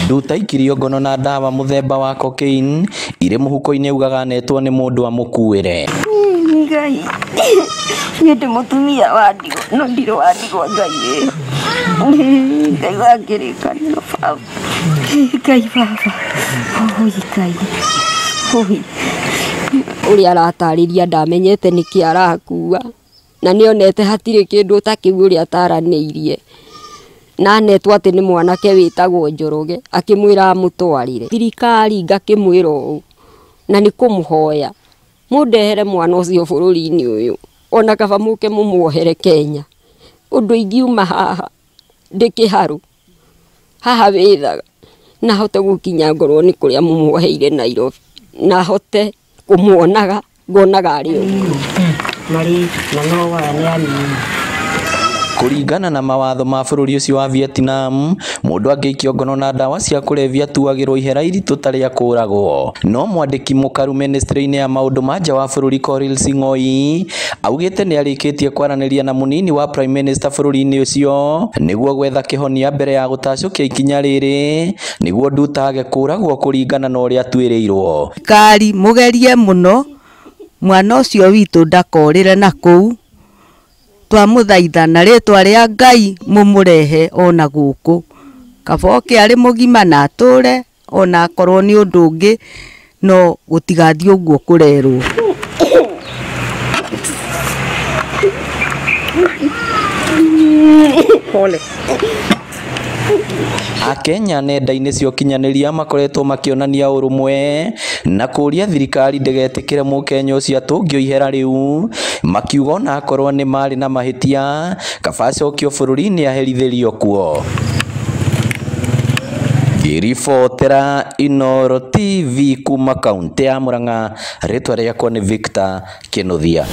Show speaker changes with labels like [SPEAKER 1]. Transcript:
[SPEAKER 1] Nduta ikirio ngono na ndawa muthemba wa cocaine ire muhuko-ini ugaga netwo ni mundu amukuire.
[SPEAKER 2] Ngai nyende mutumia wa ndigo no ndiro wa ndigo Ngai Ngai wangirikanio baba Ngai baba Ngai uri aratariria ndamenyete niki arakua na nionete hatire kindu takiu uri ataraniirie na netwo ati ni mwanake witagwo Njoroge akimwira mutwarire thirikari ngakimwira u na ni kumuhoya mundehere mwana ucio bururi-ini uyu ona kaba muke mumuohere Kenya undu ingiuma haha ndikiharu haha withaga na hote gukinya ngorwo ni kuria mumuoheire Nairobi na hote kumuonaga ngonaga ari mari na no wa ni anini.
[SPEAKER 1] Kuringana na mawatho ma bururi ucio wa Vietnam, mundu angiikio ngono na ndawa cia kulevya tuagirwo ihera iritu taria kuragwo. No mwandiki mukaru ministry-ini ya maundu ma nja wa bururi Korir Sing'oi augite ni arikitie kwaraniria na munini wa prime minister bururi-ini ucio niguo gwetha kihonia mbere ya gutacukia ikinya riri niguo Nduta age kuragwo kuringana na uria atwirirwo.
[SPEAKER 3] Kari mugerie muno mwana ucio witu ndakorire na kuu twamuthaitha na ritwa ria Ngai mumurehe ona guku kaboke ari mugima na ature ona akorwo ni undu ungi no gutigathi uguo kurerwo.
[SPEAKER 2] Pole.
[SPEAKER 1] Akenya nenda-ini cia ukinyaniria makoretwo makionania urumwe na kuria thirikari ndegetikire mukenya ucio atungio ihera riu makiuga na akorwo ni mari na mahitia kabacokio bururi-ini aherithirio kuo. Irifotera Inooro TV kuma kaunti ya Murang'a, ritwa riakwa ni Victor Kinuthia.